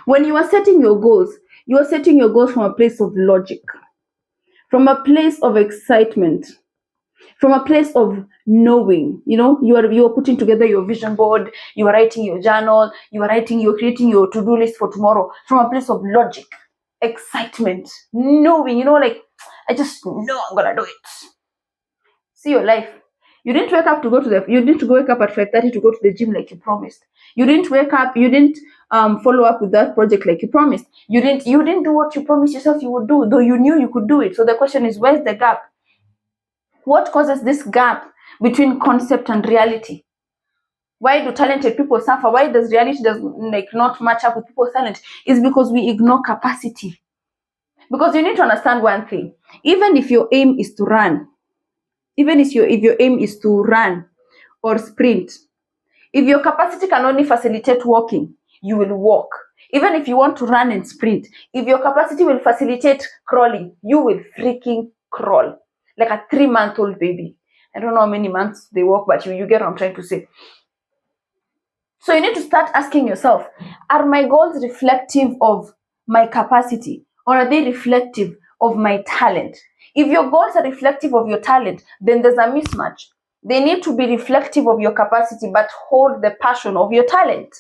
When you are setting your goals, you are setting your goals from a place of logic, from a place of excitement, from a place of knowing. You are putting together your vision board, you are writing your journal, you're creating your to-do list for tomorrow from a place of logic, excitement, knowing, like, I just know I'm gonna do it. See your life. You didn't wake up at 5:30 to go to the gym like you promised. You didn't wake up, you didn't follow up with that project like you promised. You didn't do what you promised yourself you would do, though you knew you could do it. So the question is, where's the gap? What causes this gap between concept and reality? Why do talented people suffer? Why does reality not match up with people's talent? It's because we ignore capacity. Because you need to understand one thing. Even if your aim is to run, if your aim is to run or sprint, if your capacity can only facilitate walking, you will walk. Even if you want to run and sprint, if your capacity will facilitate crawling, you will freaking crawl. Like a 3-month-old baby. I don't know how many months they walk, but you get what I'm trying to say. So you need to start asking yourself, are my goals reflective of my capacity, or are they reflective of my talent? If your goals are reflective of your talent, then there's a mismatch. They need to be reflective of your capacity, but hold the passion of your talent.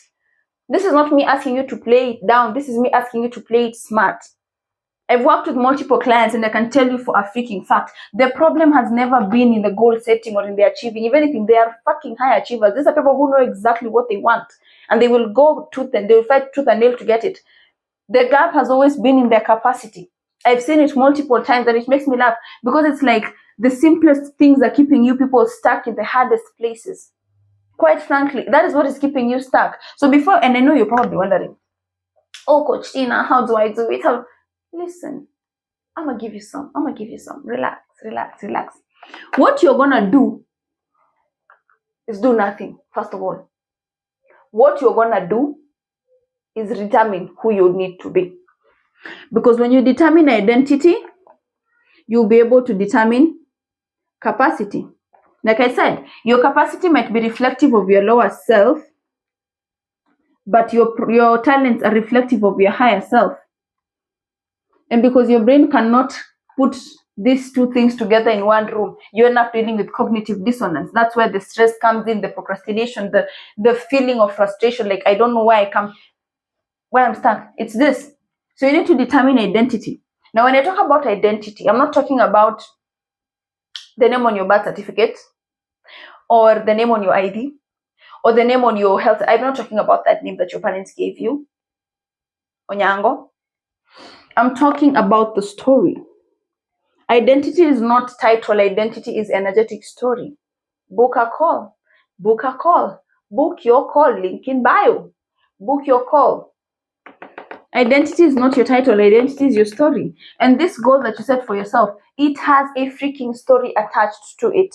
This is not me asking you to play it down. This is me asking you to play it smart. I've worked with multiple clients, and I can tell you for a freaking fact, the problem has never been in the goal setting or in the achieving. Even if they are fucking high achievers, these are people who know exactly what they want, and they will fight tooth and nail to get it. The gap has always been in their capacity. I've seen it multiple times, and it makes me laugh because it's like the simplest things are keeping you people stuck in the hardest places. Quite frankly, that is what is keeping you stuck. So and I know you're probably wondering, oh, Coach Tina, how do I do it? Listen, I'm gonna give you some. Relax. What you're gonna do is do nothing, first of all. What you're gonna do is determine who you need to be. Because when you determine identity, you'll be able to determine capacity. Like I said, your capacity might be reflective of your lower self, but your talents are reflective of your higher self. And because your brain cannot put these two things together in one room, you end up dealing with cognitive dissonance. That's where the stress comes in, the procrastination, the feeling of frustration, like I don't know why I'm stuck. It's this. So you need to determine identity. Now, when I talk about identity, I'm not talking about the name on your birth certificate or the name on your ID or the name on your health. I'm not talking about that name that your parents gave you, Onyango. I'm talking about the story. Identity is not title. Identity is energetic story. Book a call. Book your call. Link in bio. Book your call. Identity is not your title. Identity is your story. And this goal that you set for yourself, it has a freaking story attached to it.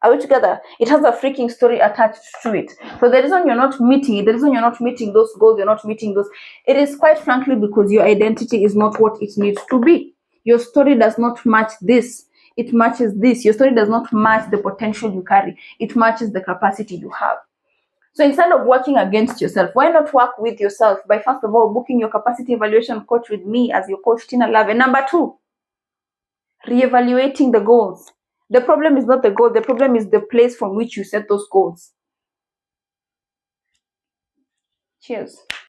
Are we together? It has a freaking story attached to it. So the reason you're not meeting it, the reason you're not meeting those goals, you're not meeting those, it is quite frankly because your identity is not what it needs to be. Your story does not match this. It matches this. Your story does not match the potential you carry. It matches the capacity you have. So instead of working against yourself, why not work with yourself by first of all booking your capacity evaluation coach with me as your coach, Tina Love. And number 2, reevaluating the goals. The problem is not the goal. The problem is the place from which you set those goals. Cheers.